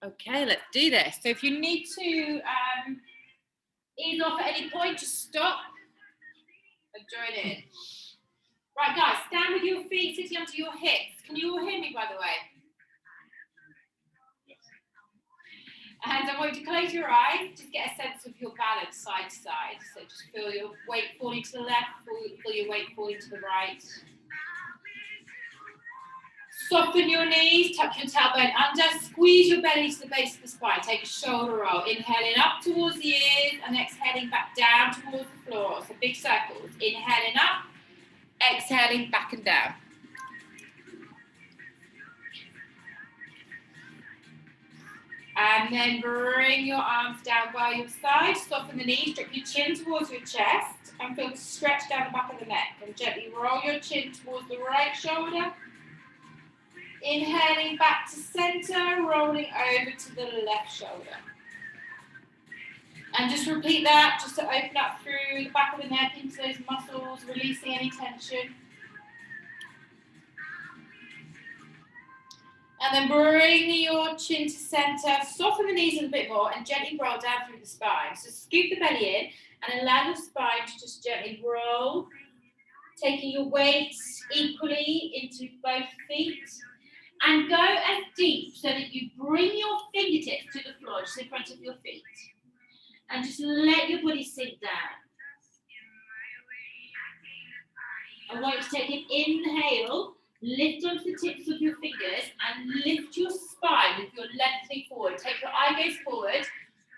Okay, let's do this. So if you need to ease off at any point, just stop and join in. Right, guys, stand with your feet sitting onto your hips. Can you all hear me, by the way? And I want you to close your eyes, just get a sense of your balance side to side. So just feel your weight falling to the left, feel your weight falling to the right. Soften your knees, tuck your tailbone under, squeeze your belly to the base of the spine. Take a shoulder roll, inhaling up towards the ears and exhaling back down towards the floor. So big circles, inhaling up, exhaling back and down. And then bring your arms down by your side, soften the knees, drop your chin towards your chest and feel the stretch down the back of the neck. And gently roll your chin towards the right shoulder. Inhaling back to center, rolling over to the left shoulder. And just repeat that, just to open up through the back of the neck into those muscles, releasing any tension. And then bring your chin to center, soften the knees a little bit more and gently roll down through the spine. So scoop the belly in and allow your spine to just gently roll, taking your weight equally into both feet. And go as deep so that you bring your fingertips to the floor, just in front of your feet. And just let your body sink down. I want you to take an inhale, lift onto the tips of your fingers and lift your spine with your lengthening forward. Take your eye gaze forward,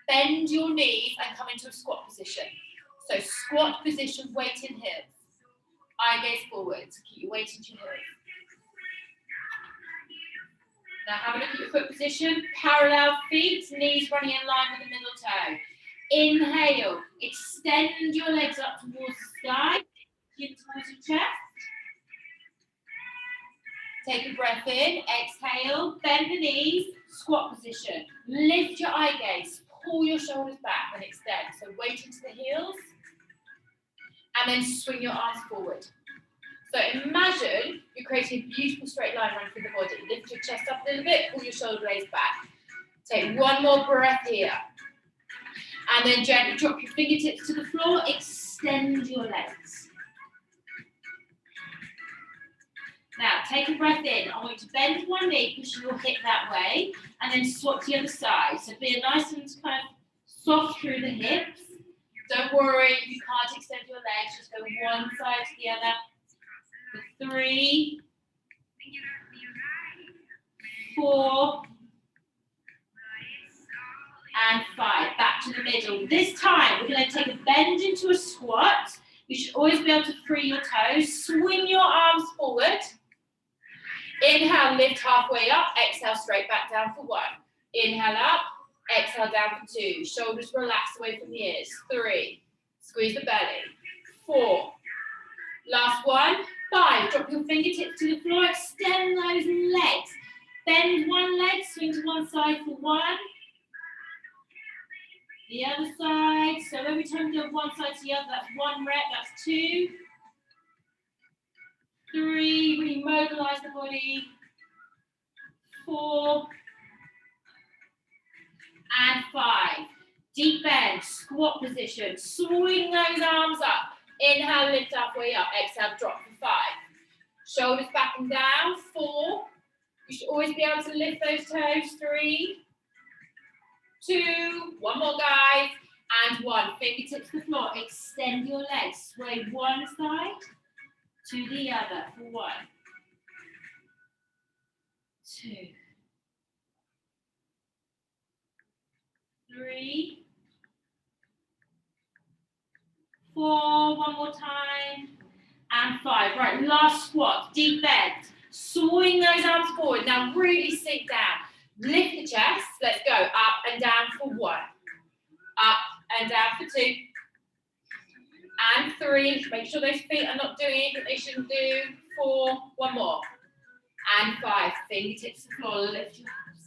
bend your knees and come into a squat position. So squat position, weight in hips. Eye gaze forward, keep your weight into your hips. Now have a look at your foot position, parallel feet, knees running in line with the middle toe. Inhale, extend your legs up towards the sky, chin towards your chest. Take a breath in, exhale, bend the knees, squat position. Lift your eye gaze, pull your shoulders back and extend. So weight into the heels, and then swing your arms forward. So imagine you're creating a beautiful straight line running through the body. Lift your chest up a little bit, pull your shoulder blades back. Take one more breath here. And then gently drop your fingertips to the floor, extend your legs. Now take a breath in. I want you to bend one knee, pushing your hip that way, and then swap to the other side. So be nice and kind of soft through the hips. Don't worry if you can't extend your legs, just go one side to the other. 3, 4, and 5. Back to the middle. This time, we're going to take a bend into a squat. You should always be able to free your toes. Swing your arms forward. Inhale, lift halfway up. Exhale, straight back down for 1. Inhale up. Exhale down for 2. Shoulders relax away from the ears. 3. Squeeze the belly. 4. Last 1. 5. Drop your fingertips to the floor. Extend those legs. Bend one leg. Swing to one side for 1. The other side. So every time you go one side to the other, that's 1 rep. That's 2. 3. Really mobilize the body. 4. And 5. Deep bend. Squat position. Swing those arms up. Inhale, lift halfway up. Exhale, drop for 5. Shoulders back and down. 4. You should always be able to lift those toes. 3, 2, 1 more, guys. And 1. Fingertips to the floor. Extend your legs. Sway one side to the other for 1, 2, 3, 4, 1 more time, and 5. Right, last squat, deep bend. Swing those arms forward. Now really sink down. Lift the chest. Let's go. Up and down for 1. Up and down for 2. And 3. Make sure those feet are not doing anything they shouldn't do. 4. 1 more. And 5. Fingertips to the floor. Lift your arms.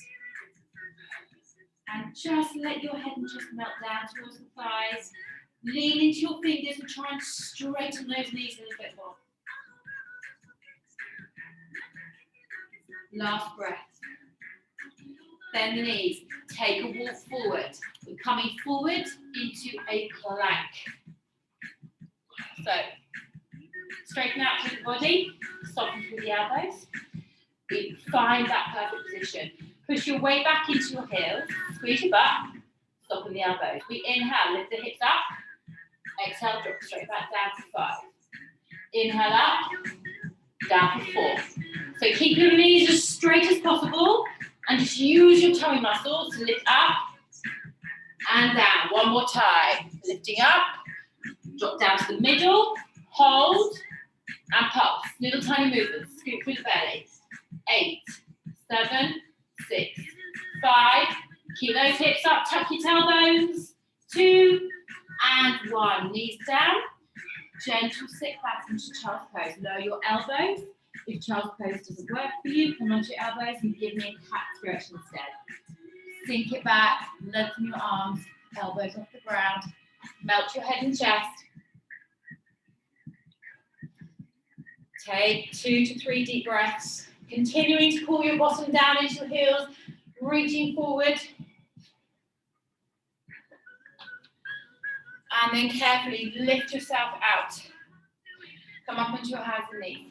And just let your head and chest melt down towards the thighs. Lean into your fingers and try and straighten those knees a little bit more. Last breath. Bend the knees. Take a walk forward. We're coming forward into a plank. So, straighten out through the body, soften through the elbows. Find that perfect position. Push your weight back into your heels, squeeze your butt, soften the elbows. We inhale, lift the hips up. Exhale, drop straight back down for 5. Inhale up, down for 4. So keep your knees as straight as possible and just use your tummy muscles to lift up and down. One more time. Lifting up, drop down to the middle, hold, and pulse. Little tiny movements. Scoop through the belly. 8, 7, 6, 5. Keep those hips up, tuck your tailbones. 2 and 1. Knees down. Gentle sit back into child's pose. Lower your elbows. If child's pose doesn't work for you, come onto your elbows and give me a cat stretch instead. Sink it back, lengthen your arms, elbows off the ground. Melt your head and chest. Take 2 to 3 deep breaths. Continuing to pull your bottom down into your heels, reaching forward. And then carefully lift yourself out. Come up onto your hands and knees.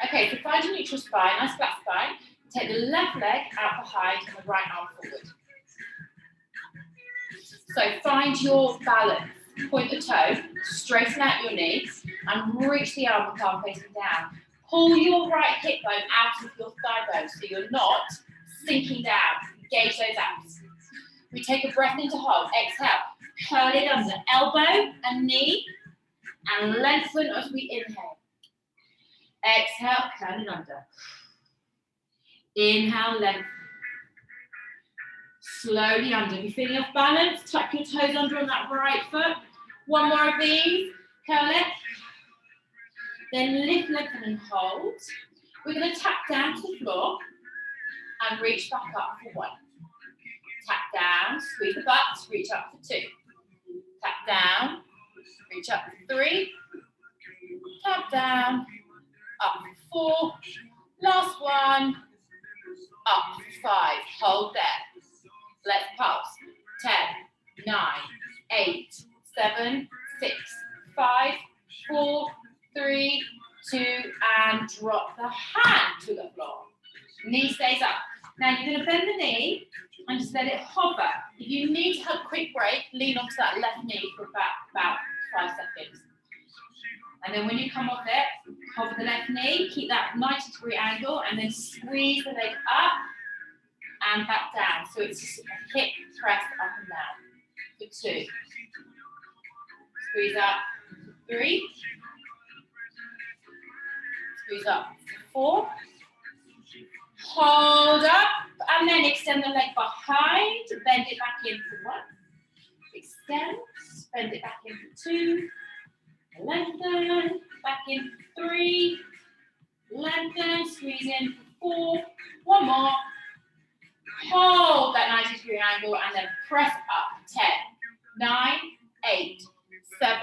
Okay, so find your neutral spine, nice flat spine. Take the left leg out behind and the right arm forward. So find your balance. Point the toe, straighten out your knee, and reach the arm and palm facing down. Pull your right hip bone out of your thigh bone so you're not sinking down. Engage those abs. We take a breath into hold. Exhale. Curl it under. Elbow and knee. And lengthen as we inhale. Exhale. Curl it under. Inhale. Lengthen. Slowly under. If you're feeling off balance, tuck your toes under on that right foot. One more of these. Curl it. Then lift, lengthen and hold. We're going to tap down to the floor and reach back up for 1. Tap down, squeeze the butt, reach up for 2. Tap down, reach up for 3. Tap down, up for 4. Last one, up for 5. Hold there. Let's pulse. 10, 9, 8, 7, 6, 5, 4, 3, 2, and drop the hand to the floor. Knee stays up. Now you're going to bend the knee and just let it hover. If you need to have a quick break, lean onto that left knee for about 5 seconds. And then when you come off it, hover the left knee, keep that 90-degree angle, and then squeeze the leg up and back down. So it's just a hip press up and down. For 2. Squeeze up. 3. Squeeze up. 4. Hold up, and then extend the leg behind, bend it back in for 1. Extend, bend it back in for 2. Lengthen, back in for 3. Lengthen, squeeze in for 4. One more. Hold that 90-degree angle and then press up. 10, 9, 8, 7,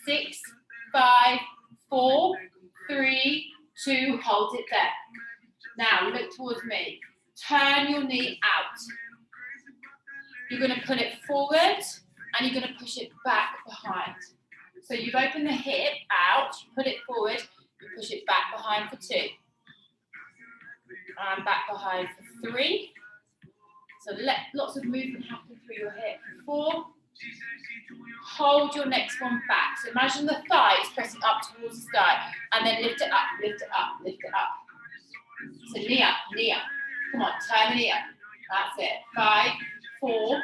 6, 5, 4, 3, 2. Hold it there. Now look towards me. Turn your knee out. You're going to put it forward and you're going to push it back behind. So you've opened the hip out, put it forward, you push it back behind for 2. And back behind for 3. So let lots of movement happen through your hip. 4. Hold your next one back. So imagine the thigh is pressing up towards the sky. And then lift it up, lift it up, lift it up. So knee up, knee up. Come on, turn the knee up. That's it. 5, 4,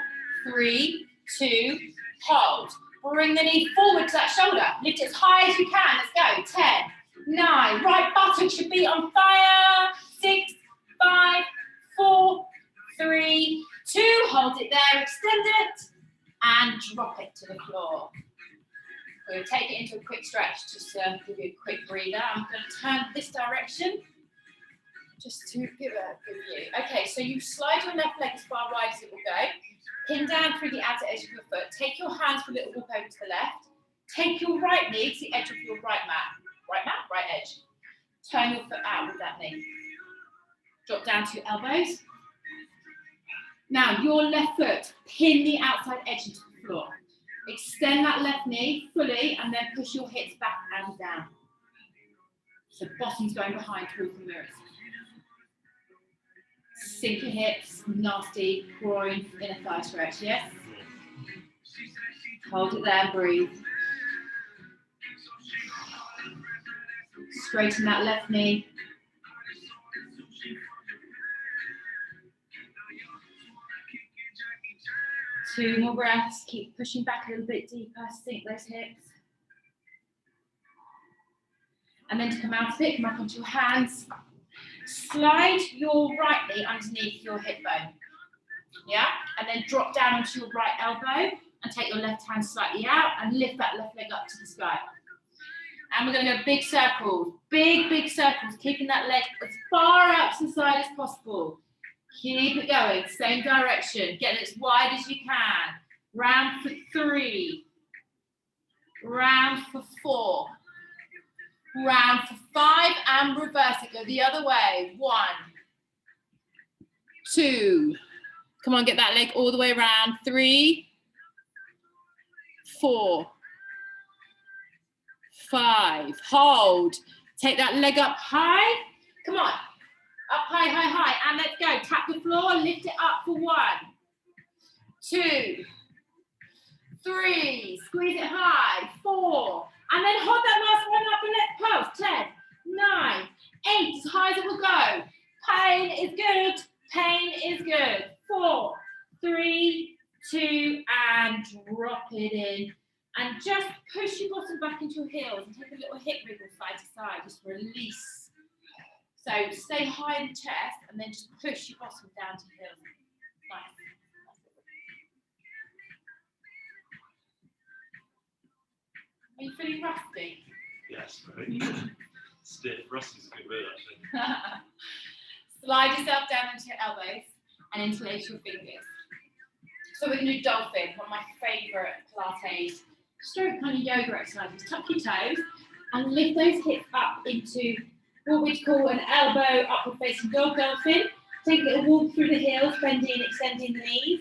3, 2, hold. Bring the knee forward to that shoulder. Lift it as high as you can. Let's go. 10, 9. Right buttock should be on fire. 6, 5, 4, 3, 2. Hold it there. Extend it. And drop it to the floor. We're going to take it into a quick stretch just to give you a quick breather. I'm going to turn this direction just to give a good view. Okay, so you slide your left leg as far wide as it will go. Pin down through the outer edge of your foot. Take your hands for a little walk over to the left. Take your right knee to the edge of your right mat. Right mat, right edge. Turn your foot out with that knee. Drop down to your elbows. Now, your left foot, pin the outside edge into the floor. Extend that left knee fully and then push your hips back and down. So bottom's going behind towards the mirrors. Sink your hips, nasty groin, inner thigh stretch, yes? Hold it there, breathe. Straighten that left knee. Two more breaths, keep pushing back a little bit deeper, sink those hips. And then to come out of it, come up onto your hands. Slide your right knee underneath your hip bone. Yeah? And then drop down onto your right elbow and take your left hand slightly out and lift that left leg up to the sky. And we're going to go big circles, big circles, keeping that leg as far out to the side as possible. Keep it going, same direction, get it as wide as you can. Round for 3, round for 4, round for 5, and reverse it, go the other way. 1, 2, come on, get that leg all the way around. 3, 4, 5, hold. Take that leg up high, come on. Up high, and let's go. Tap the floor, lift it up for 1, 2, 3, squeeze it high, 4, and then hold that last one up and let's pulse. 10, 9, 8, as high as it will go. Pain is good, pain is good. 4, 3, 2, and drop it in. And just push your bottom back into your heels and take a little hip wiggle side to side, just release. So stay high in the chest and then just push your bottom down to the heels. Nice. Are you feeling rusty? Yes, very stiff. Rusty's a good word, actually. Slide yourself down into your elbows and interlace your fingers. So we're going to do dolphin, one of my favourite Pilates stroke kind of yoga exercises. Tuck your toes and lift those hips up into what we'd call an elbow upward facing dog dolphin. Take a little walk through the heels, bending and extending the knees.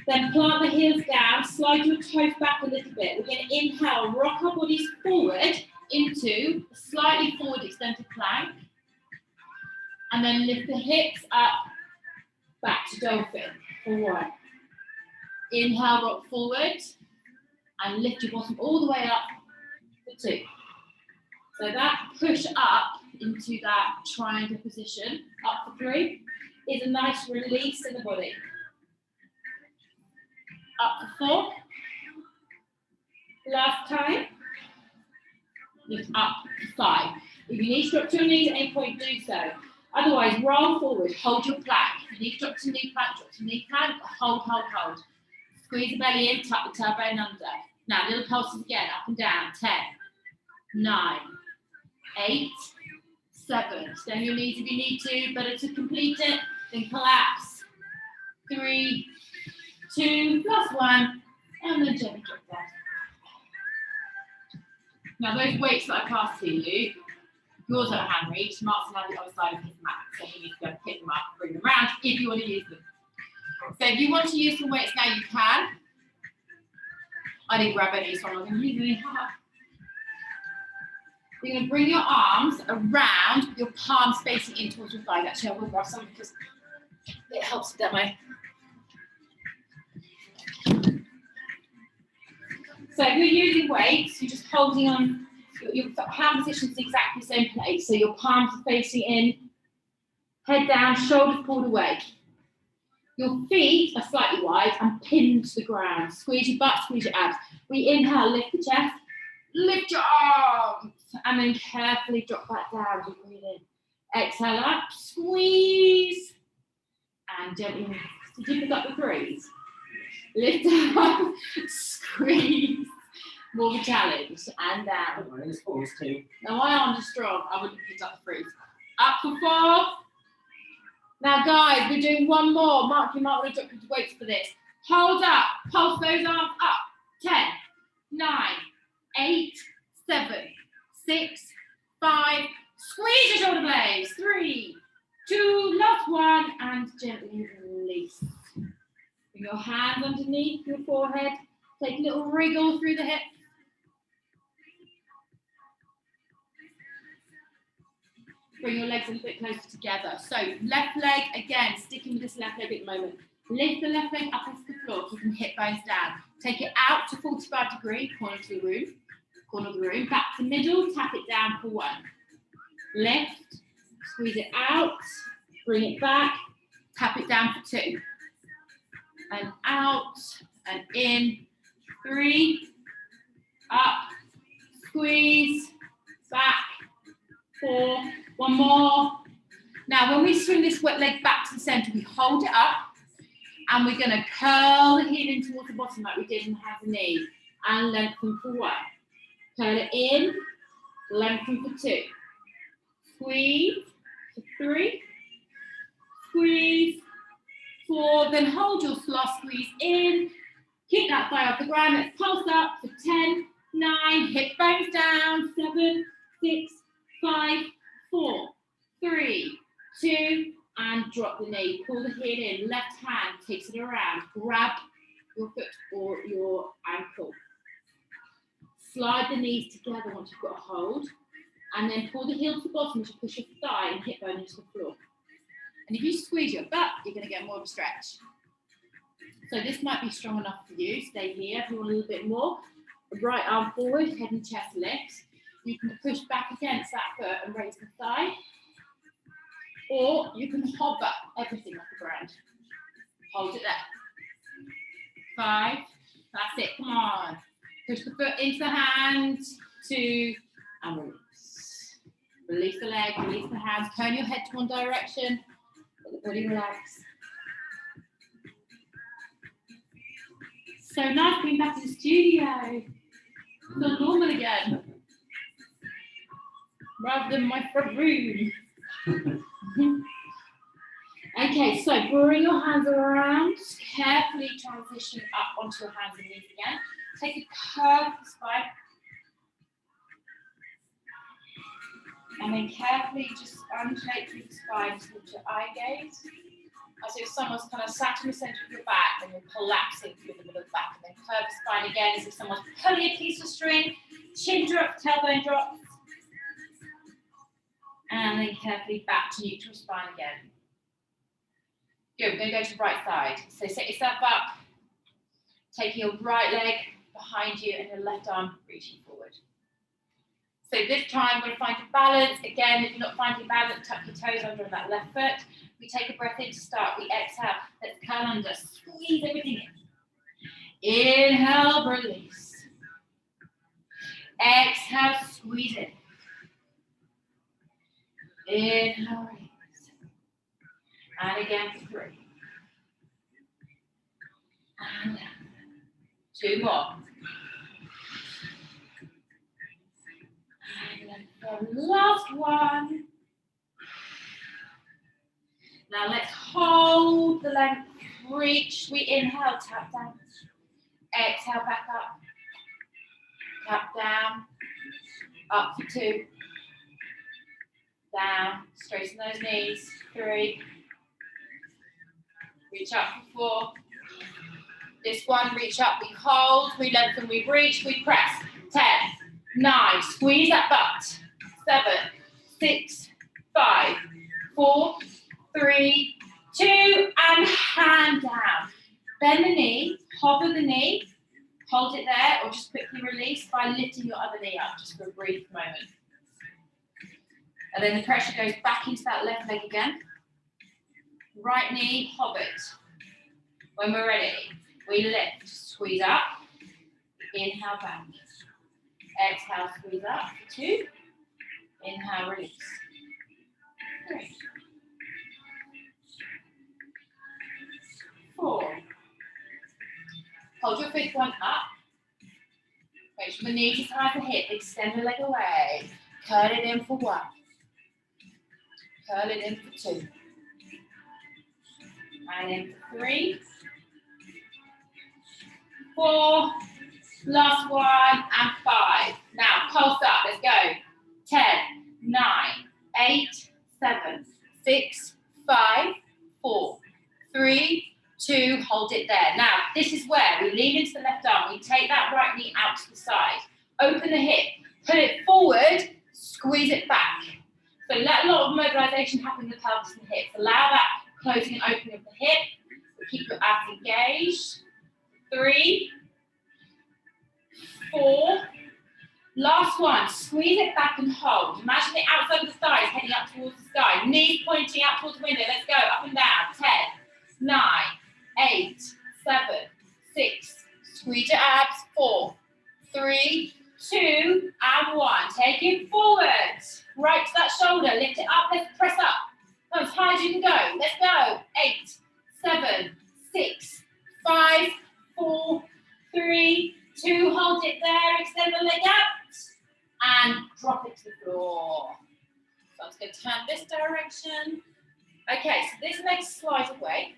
Then plant the heels down, slide your toes back a little bit. We're going to inhale, rock our bodies forward into a slightly forward extended plank. And then lift the hips up, back to dolphin for 1. Inhale, rock forward. And lift your bottom all the way up for 2. So that push up into that triangle position, up for 3, is a nice release in the body. Up for 4. Last time. Lift up for 5. If you need to drop to your knees at any point, do so. Otherwise, roll forward, hold your plank. If you need to drop to knee plank, drop to knee plank, hold. Squeeze the belly in, tuck the tailbone under. Now, little pulses again, up and down. 10, 9, 8, 7. Stay on your knees if you need to. Better to complete it, then collapse. 3, 2, plus 1, and then gently drop down. Now, those weights that I passed to you, yours at hand reach, Mark's on the other side of his mat, so you need to go pick them up and bring them around if you want to use them. So if you want to use some weights now, you can. I didn't grab any, so I'm not going to use any. You're going to bring your arms around, your palms facing in towards your thighs. Actually, I will grab some because it helps with that way. So if you're using weights, you're just holding on, your hand position is exactly the same place. So your palms are facing in, head down, shoulders pulled away. Your feet are slightly wide and pinned to the ground. Squeeze your butt, squeeze your abs. We inhale, lift the chest, lift your arms, and then carefully drop that down. Just breathe in. Exhale up, squeeze, and gently release. Did you pick up the 3s? Lift up, squeeze. More of a challenge, and down. Now my arms are strong, I wouldn't pick up the 3s. Up for 4. Now guys, we're doing one more. Mark, you might want to drop your weights for this. Hold up, pulse those arms up. 10, 9, 8, 7, 6, 5. Squeeze your shoulder blades. 3, 2, last one, and gently release. Bring your hands underneath your forehead. Take a little wriggle through the hips. Bring your legs a little bit closer together. So left leg, again, sticking with this left leg at the moment. Lift the left leg up off the floor, keeping hip bones down. Take it out to 45 degree, corner of the room. Back to middle, tap it down for 1. Lift, squeeze it out, bring it back, tap it down for 2. And out, and in. 3, up, squeeze, back, 4, 1 more. Now, when we swing this wet leg back to the center, we hold it up, and we're going to curl the heel in towards the bottom like we did in the hands and knees, and lengthen for 1. Curl it in, lengthen for 2. Squeeze for 3. Squeeze, 4. Then hold your last squeeze in. Keep that thigh off the ground. Let's pulse up for 10, 9. Hip bones down. 7, 6, 5, 4, 3, 2, and drop the knee. Pull the heel in. Left hand takes it around. Grab your foot or your ankle. Slide the knees together once you've got a hold. And then pull the heel to the bottom as you push your thigh and hip bone into the floor. And if you squeeze your butt, you're going to get more of a stretch. So this might be strong enough for you. Stay here if you want a little bit more. Right arm forward, head and chest lift. You can push back against that foot and raise the thigh. Or you can hover everything off the ground. Hold it there. 5. That's it. Come on. Push the foot into the hand. 2. And release. Release the leg, release the hands. Turn your head to one direction. Let the body relax. So nice being back in the studio. Feel normal again. Rather than my front room. Okay, so bring your hands around. Carefully transition up onto your hands and knees again. Take a curve of the spine. And then carefully just undulate through the spine to lift your eye gaze. As if someone's kind of sat in the center of your back and you're collapsing through the middle of the back. And then curve the spine again as if someone's pulling a piece of string. Chin drops, tailbone drops. And then carefully back to neutral spine again. Good, we're going to go to the right side. So set yourself up, taking your right leg behind you and your left arm reaching forward. So this time we're going to find your balance. Again, if you're not finding balance, tuck your toes under on that left foot. We take a breath in to start. We exhale. Let's curl under. Squeeze everything in. Inhale, release. Exhale, squeeze it. Inhale, release. And again for 3. And 2 more. And the last one. Now let's hold the length, reach. We inhale, tap down. Exhale, back up. Tap down. Up for 2. Down. Straighten those knees. 3. Reach up for 4. This one, reach up, we hold, we lengthen, we reach, we press. 10, 9, squeeze that butt. 7, 6, 5, 4, 3, 2, and hand down. Bend the knee, hover the knee, hold it there, or just quickly release by lifting your other knee up just for a brief moment. And then the pressure goes back into that left leg again. Right knee, hovered. When we're ready, we lift, squeeze up, inhale back. Exhale, squeeze up for 2. Inhale, release. 3. 4. Hold your fifth one up. Make sure the knees is high the hip. Extend the leg away. Curl it in for 1. Curl it in for 2. And in for 3. 4. Last one and 5. Now pulse up. Let's go. 10, 9, 8, 7, 6, 5, 4, 3, 2, hold it there. Now, this is where we lean into the left arm. We take that right knee out to the side. Open the hip. Put it forward. Squeeze it back. So let a lot of mobilization happen in the pelvis and hips. Allow that closing and opening of the hip. Keep your abs engaged. 3, 4. Last one. Squeeze it back and hold. Imagine the outside of the thighs heading up towards the sky. Knees pointing out towards the window. Let's go. Up and down. 10, 9, 8, 7, 6. Squeeze your abs. 4, 3, 2, and 1. Take it forward. Right to that shoulder. Lift it up. Let's press up. Go as high as you can go. Let's go. 8, 7, 6, 5, 4, 3, 2. Hold it there. Extend the leg out. And drop it to the floor. So I'm just going to turn this direction. Okay, so this leg slides away.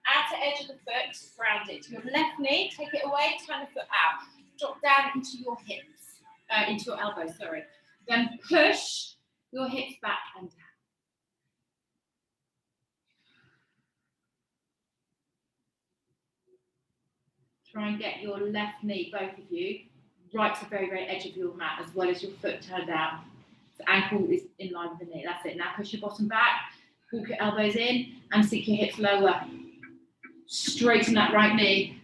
Outer edge of the foot, ground it to your left knee. Take it away. Turn the foot out. Drop down into your hips. Into your elbows, sorry. Then push your hips back and down. Try and get your left knee, both of you, right to the very, very edge of your mat, as well as your foot turned out. The ankle is in line with the knee. That's it. Now push your bottom back, walk your elbows in, and sink your hips lower. Straighten that right knee.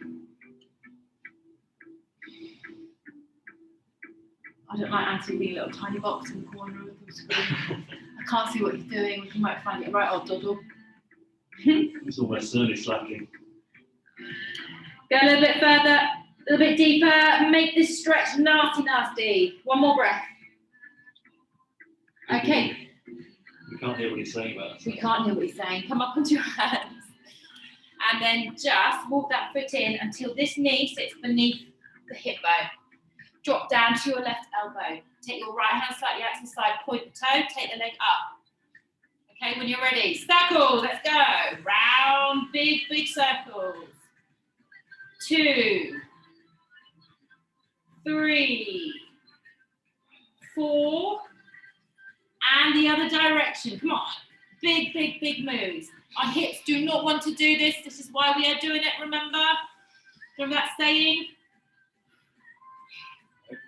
I don't like Anthony being a little tiny box in the corner of the screen. I can't see what he's doing. You might find it right odd doddle. It's almost certainly slacking. Go a little bit further, a little bit deeper. Make this stretch nasty, nasty. One more breath. Okay. We can't hear what he's saying about us. We can't hear what he's saying. Come up onto your hands. And then just walk that foot in until this knee sits beneath the hip bone. Drop down to your left elbow. Take your right hand slightly out to the side. Point the toe. Take the leg up. Okay, when you're ready. Circles. Let's go. Round, big, big circles. 2, 3, 4, and the other direction. Come on. Big, big, big moves. Our hips do not want to do this. This is why we are doing it, remember? Remember that saying?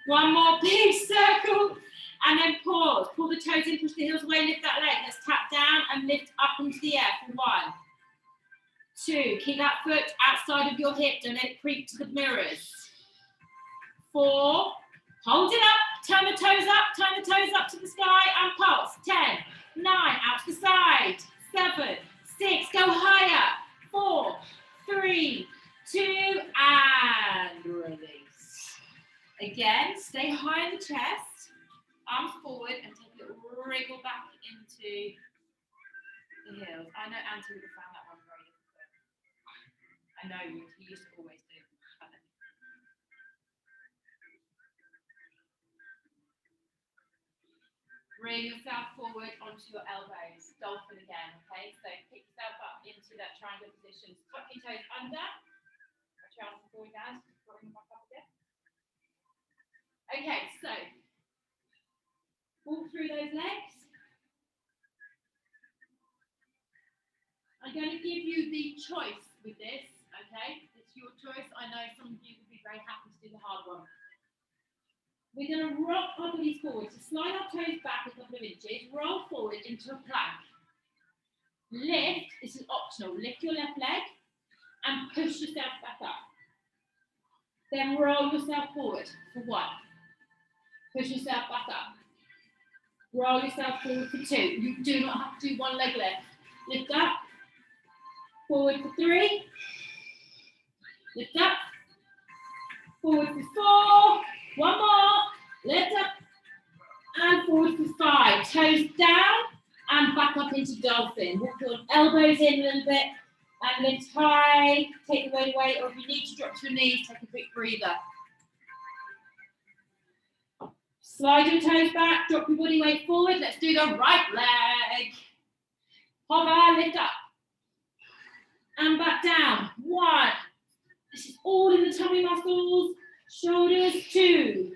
One more big circle. And then pause. Pull the toes in, push the heels away, lift that leg. Let's tap down and lift up into the air for 1, 2, keep that foot outside of your hip, don't let it creep to the mirrors. 4, hold it up, turn the toes up to the sky and pulse. 10, 9, out to the side. 7, 6, go higher. 4, 3, 2, and release. Again, stay high in the chest, arms forward, and take a little wriggle back into the heels. I know Anthony would have found that one very difficult. I know he used to always do. Bring yourself forward onto your elbows. Dolphin again, okay? So pick yourself up into that triangle position. Tuck your toes under. Put your arms forward down. Bring them back up again. Okay, so walk through those legs. I'm going to give you the choice with this, okay? It's your choice. I know some of you would be very happy to do the hard one. We're going to rock our bodies forward. So slide our toes back a couple of inches, roll forward into a plank. Lift, this is optional, lift your left leg and push yourself back up. Then roll yourself forward for 1. Push yourself back up. Roll yourself forward for 2. You do not have to do one leg lift. Lift up. Forward for 3. Lift up. Forward for 4. One more. Lift up. And forward for 5. Toes down and back up into dolphin. Walk your elbows in a little bit and lift high. Take the weight, or if you need to drop to your knees, take a quick breather. Slide your toes back, drop your body weight forward. Let's do the right leg. Hover, lift up. And back down. 1. This is all in the tummy muscles. Shoulders. 2.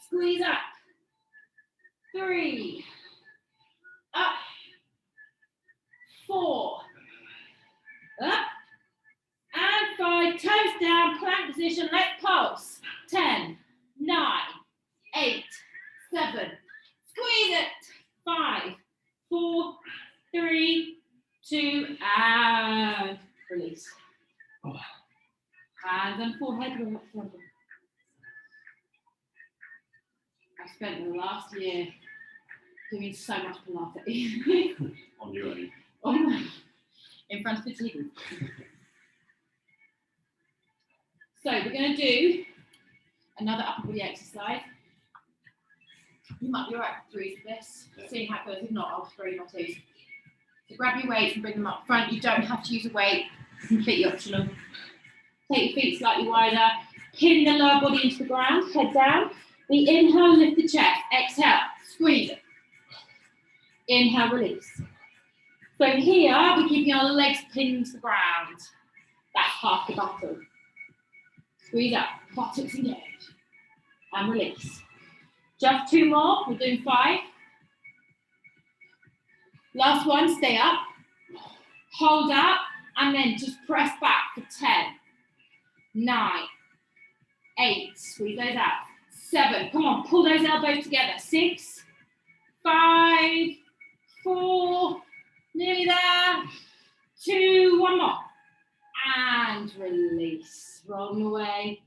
Squeeze up. 3, up, 4, up, and 5, toes down, plank position, let's pulse. 10, 9, 8, 7, squeeze it. 5, 4, 3, 2, and release. Hands and forehead. I've spent the last year doing so much Pilates. On your own. On my, in front of the TV. So we're going to do another upper body exercise. You might be alright for 3 for this. Yeah. Seeing how it goes. If not, I'll throw you my 2s. So grab your weights and bring them up front. You don't have to use a weight. Completely optional. Take your feet slightly wider. Pin the lower body into the ground. Head down. We inhale, lift the chest. Exhale, squeeze it. Inhale, release. So here, we're keeping our legs pinned to the ground. That's half the battle. Squeeze up, buttocks engaged. And release. Just 2 more, we're doing 5. Last one, stay up. Hold up, and then just press back for 10, 9, 8, squeeze those out. 7, come on, pull those elbows together. 6, 5, 4, nearly there. 2, one more. And release. Roll away.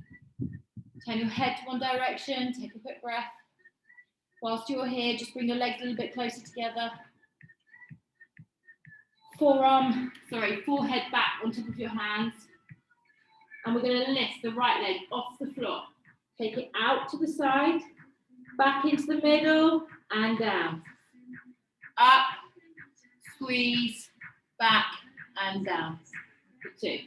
Turn your head to one direction. Take a quick breath. Whilst you're here, just bring your legs a little bit closer together. Forehead back on top of your hands. And we're going to lift the right leg off the floor. Take it out to the side, back into the middle, and down. Up, squeeze, back, and down. For 2.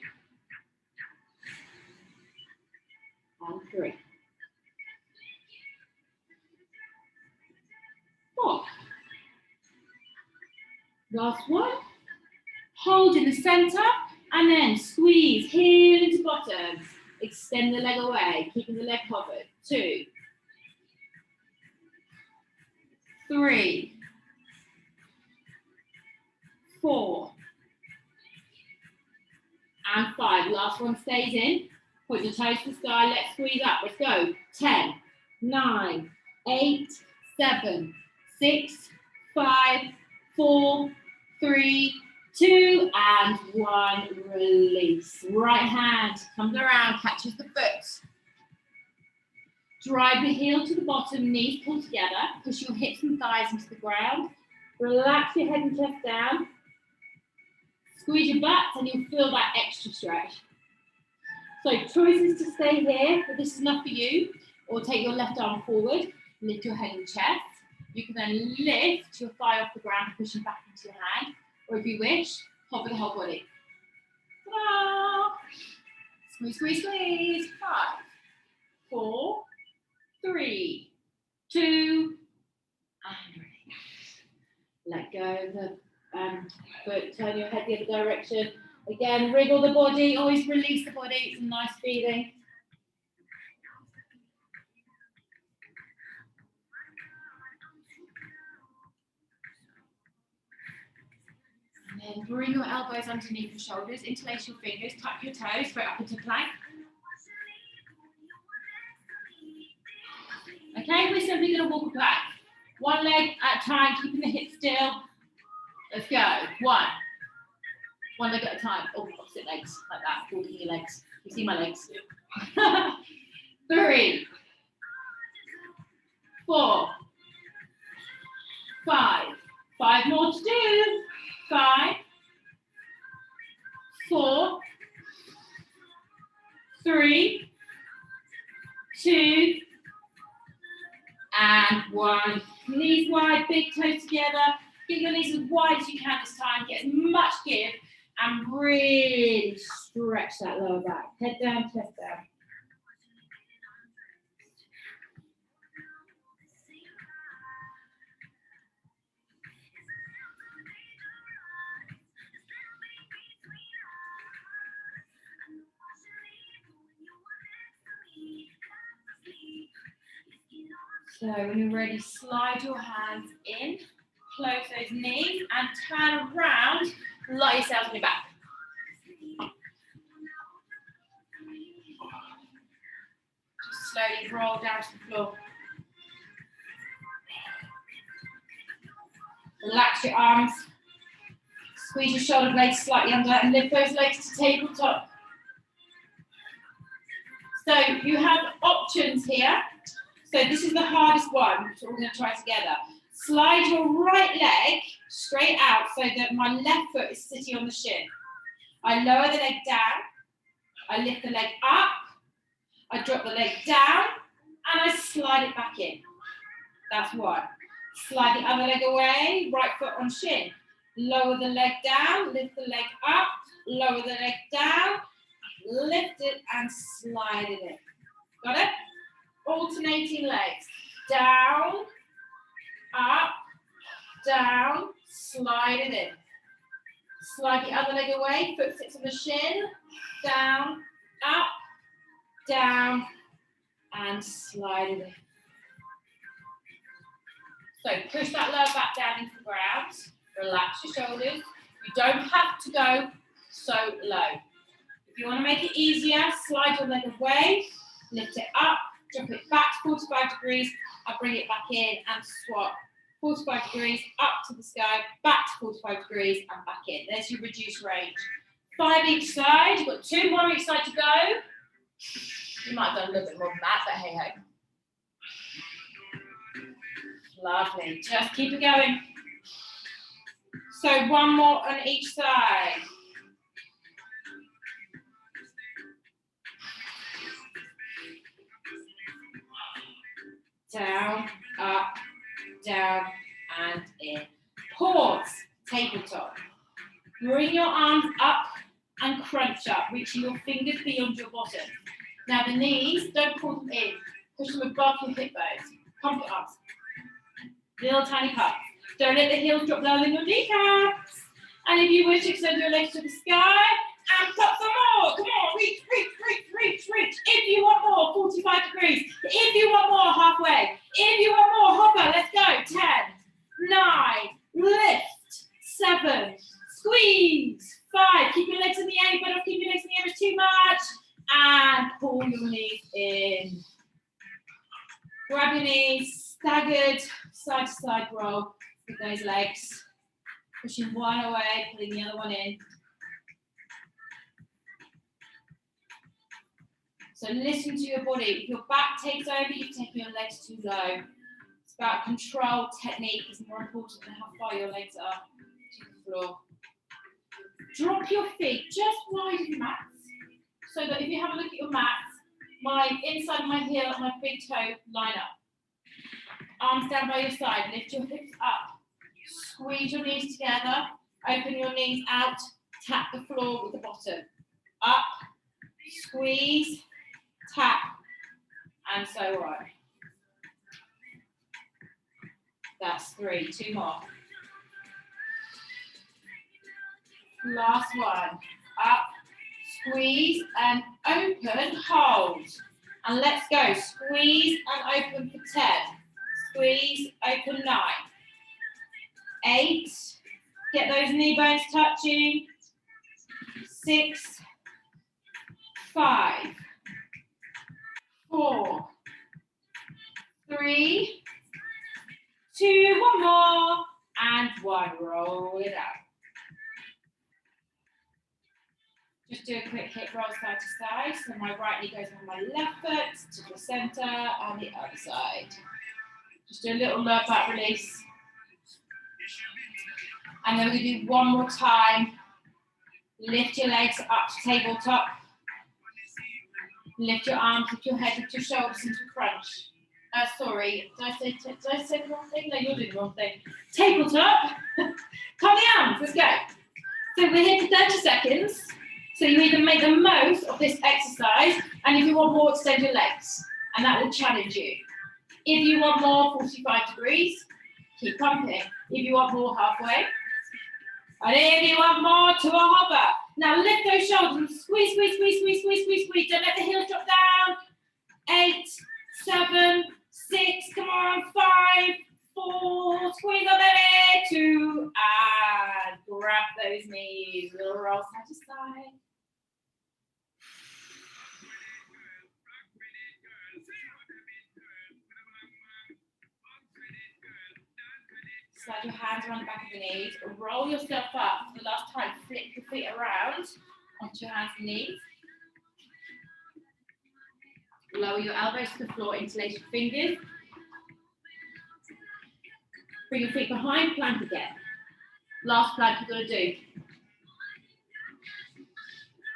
And 3. 4. Last one. Hold in the center, and then squeeze heel into bottom. Extend the leg away, keeping the leg covered. 2, 3, 4, and 5. Last one stays in. Point your toes to the sky. Let's squeeze up. Let's go. 10, 9, 8, 7, 6, 5, 4, 3, 2, and 1. Release. Right hand comes around, catches the foot. Drive the heel to the bottom, knees pull together. Push your hips and thighs into the ground. Relax your head and chest down. Squeeze your butt and you'll feel that extra stretch. So choices to stay here, but this is enough for you. Or take your left arm forward, lift your head and chest. You can then lift your thigh off the ground, pushing back into your hand. Or if you wish, hover the whole body. Ta-da! Squeeze, squeeze, squeeze. 5, 4, 3, 2, and release. Let go of the foot, turn your head the other direction. Again, wriggle the body, always release the body. It's a nice feeling. And then bring your elbows underneath your shoulders, interlace your fingers, tuck your toes, straight up into plank. Okay, we're simply going to walk a plank. One leg at a time, keeping the hips still. Let's go. 1. One leg at a time. Oh, opposite legs, like that. Walking your legs. You see my legs? 3, 4, 5. 5 more to do. 5, 4, 3, 2, and 1. Knees wide, big toes together. Get your knees as wide as you can this time. Get as much give and really stretch that lower back. Head down, chest down. So when you're ready, slide your hands in, close those knees, and turn around, lie yourself on your back. Just slowly roll down to the floor. Relax your arms. Squeeze your shoulder blades slightly under and lift those legs to tabletop. So you have options here. So this is the hardest one, which we're going to try together. Slide your right leg straight out so that my left foot is sitting on the shin. I lower the leg down. I lift the leg up. I drop the leg down. And I slide it back in. That's one. Slide the other leg away, right foot on shin. Lower the leg down, lift the leg up, lower the leg down, lift it and slide it in. Got it? Alternating legs. Down, up, down, slide it in. Slide the other leg away, foot sits on the shin, down, up, down, and slide it in. So push that lower back down into the ground. Relax your shoulders. You don't have to go so low. If you want to make it easier, slide your leg away, lift it up, drop it back 45 degrees, and bring it back in and swap. 45 degrees, up to the sky, back to 45 degrees, and back in. There's your reduced range. 5 each side. You've got 2 more each side to go. You might have done a little bit more than that, but hey ho. Lovely. Just keep it going. So 1 more on each side. Down, up, down, and in. Pause, tabletop. Bring your arms up and crunch up, reaching your fingers beyond your bottom. Now the knees, don't pull them in. Push them above your hip bones. Pump it up. Little tiny pump. Don't let the heels drop lower than your kneecaps. And if you wish, extend your legs to the sky and pop some more. Come on, reach, reach, reach, reach, reach. If you want more, 45 degrees. If you want more, halfway. If you want more, hopper. Let's go. 10, 9, lift, 7, squeeze, 5. Keep your legs in the air. You better keep your legs in the air. It's too much. And pull your knees in. Grab your knees, staggered, side to side roll with those legs. Pushing one away, pulling the other one in. So listen to your body. If your back takes over, you've taken your legs too low. It's about control. Technique is more important than how far your legs are to the floor. Drop your feet just wide of your mats. So that if you have a look at your mats, my inside of my heel and my big toe line up. Arms down by your side, lift your hips up. Squeeze your knees together, open your knees out, tap the floor with the bottom. Up, squeeze, tap, and so on. That's 3, 2 more. Last one. Up, squeeze, and open, hold. And let's go. Squeeze and open for 10. Squeeze, open 9. 8. Get those knee bones touching. 6. 5. 4. 3. 2. 1 more. And 1. Roll it out. Just do a quick hip roll side to side. So my right knee goes on my left foot to the center and the other side. Just do a little low back release. And then we're going to do one more time. Lift your legs up to tabletop. Lift your arms, lift your head, lift your shoulders into a crunch. Sorry, did I say the wrong thing? No, you're doing the wrong thing. Tabletop. Come the arms, let's go. So we're here for 30 seconds. So you either make the most of this exercise, and if you want more, extend your legs, and that will challenge you. If you want more, 45 degrees, keep pumping. If you want more, halfway. And if you want more, to a hopper. Now lift those shoulders and squeeze, squeeze, squeeze, squeeze, squeeze, squeeze, squeeze. Don't let the heels drop down. 8, 7, 6, come on, 5, 4, squeeze on belly, 2, and grab those knees, little roll side to side. Slide your hands around the back of the knees, roll yourself up for the last time, flip your feet around onto your hands and knees. Lower your elbows to the floor, interlace your fingers. Bring your feet behind, plank again. Last plank you've got to do.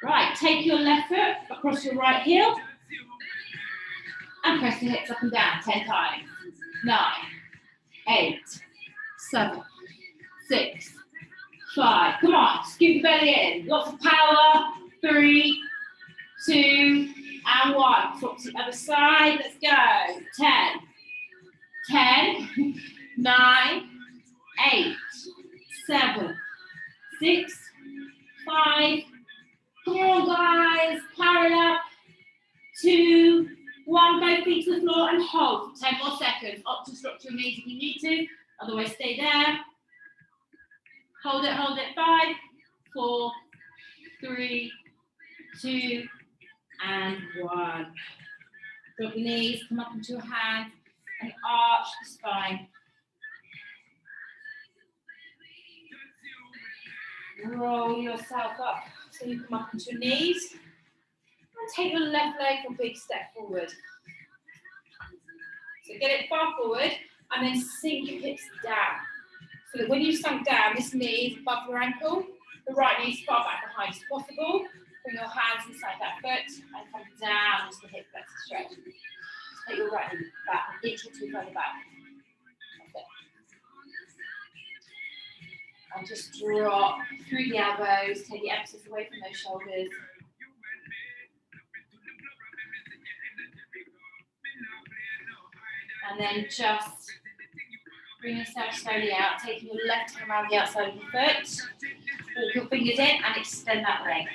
Right, take your left foot across your right heel and press the hips up and down 10 times. 9, 8, 7, 6, 5. Come on, scoop the belly in. Lots of power. 3, 2, and 1. Swap to the other side. Let's go. 10, 10, 9, 8, 7, 6, 5. Come on, guys. Power it up. 2, 1. Both feet to the floor and hold for 10 more seconds. Up to structure your knees if you need to. Otherwise, stay there. Hold it, hold it. 5, 4, 3, 2, and 1. Drop your knees, come up into your hands, and arch the spine. Roll yourself up so you come up into your knees. And take your left leg a big step forward. So get it far forward, and then sink your hips down. So that when you sunk down, this knee is above your ankle, the right knee as far back behind as possible. Bring your hands inside that foot and come down into the hip flexor stretch. Take your right knee back, an inch or 2 further back. That's it. And just drop through the elbows, take the emphasis away from those shoulders. And then just bring yourself slowly out, taking your left hand around the outside of your foot. Walk your fingers in and extend that leg.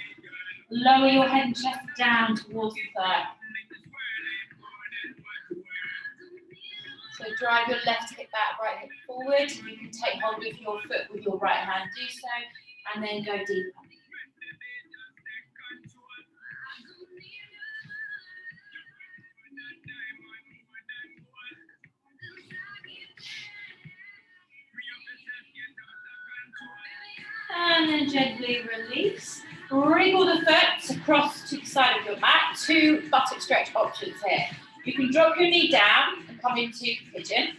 Lower your head and chest down towards the thigh. So drive your left hip back, right hip forward. You can take hold of your foot with your right hand, do so, and then go deeper. And then gently release. Wriggle the foot across to the side of your mat. 2 buttock stretch options here. You can drop your knee down and come into pigeon.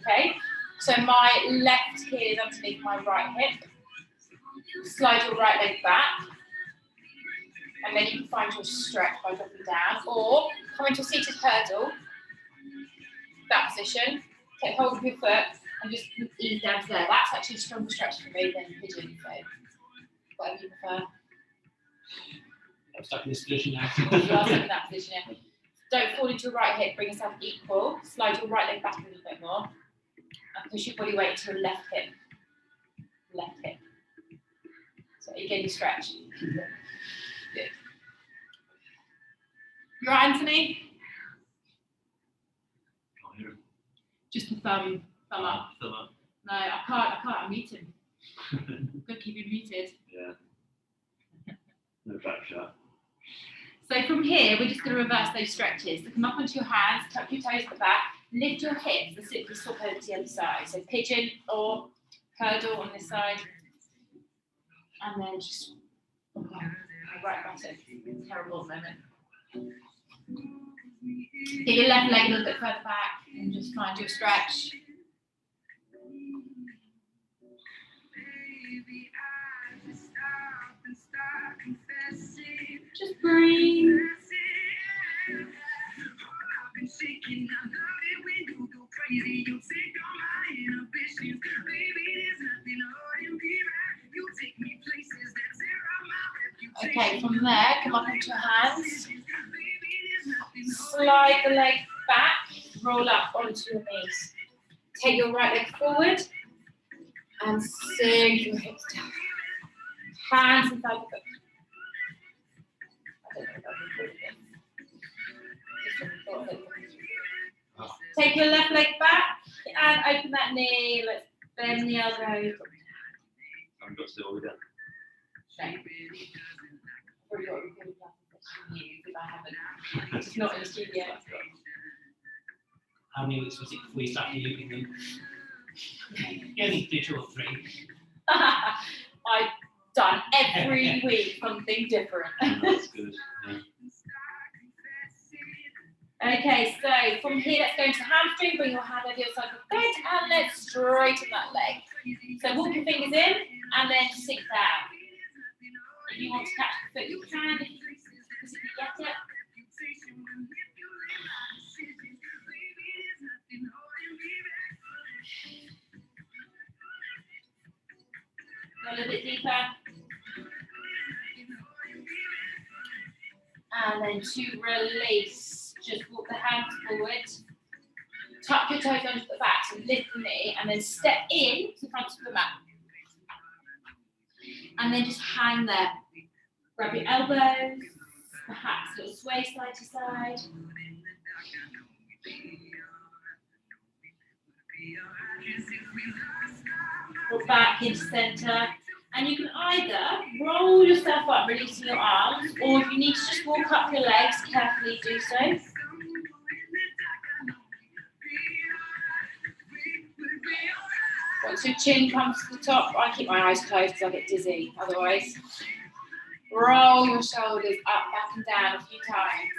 Okay, so my left heel is underneath my right hip. Slide your right leg back. And then you can find your stretch by dropping down. Or come into a seated hurdle. That position. Take hold of your foot and just ease down to there. That's actually a stronger stretch for me than pigeon. So whatever you prefer. I'm stuck in this position now. You are stuck in that position, yeah. Don't fall into your right hip, bring yourself equal. Slide your right leg back a little bit more. And push your body weight to your left hip. Left hip. So again, you stretch. Good. You all right, Anthony? Can't hear him. Just a thumb up. Thumb up. No, I can't unmute him. Gotta keep him muted. Yeah. No back shot. So from here, we're just going to reverse those stretches. So come up onto your hands, tuck your toes at the back, lift your hips, and simply swap over to the other side. So pigeon or hurdle on this side. And then just, right button. Terrible moment. Get your left leg a little bit further back and just find your stretch. Just breathe. Okay, from there, come up onto your hands. Slide the leg back, roll up onto your knees. Take your right leg forward and sink your hips down. Hands inside the foot. I don't know if I can put it in. Take your left leg back and open that knee. Let's bend the elbows. I haven't got to do all again. Shame. Probably got a recording class if I haven't. It's not in the studio. How many weeks was it before you started using them? You only do 2 or 3. I've done every week something different. That's good. Yeah. Okay, so from here, let's go into the hamstring. Bring your hand over your side of the bed and let's straighten that leg. So walk your fingers in and then sink down. If you want to catch the foot, you can. If you physically get it. Go a little bit deeper. And then to release, just walk the hands forward. Tuck your toes onto the back, so lift the knee, and then step in to the front of the mat. And then just hang there. Grab your elbows, perhaps a little sway side to side. Pull back into center. And you can either roll yourself up, releasing your arms, or if you need to just walk up your legs, carefully do so. Once your chin comes to the top, I keep my eyes closed because I get dizzy otherwise. Roll your shoulders up, back and down a few times.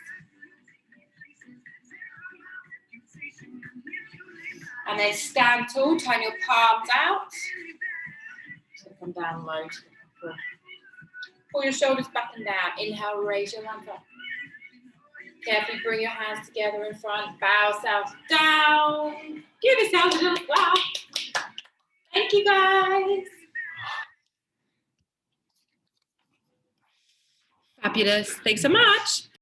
And then stand tall, turn your palms out. So come down low. Pull your shoulders back and down. Inhale, raise your hands up. Carefully bring your hands together in front. Bow yourself down. Give yourself a little clap. Thank you, guys. Fabulous. Thanks so much.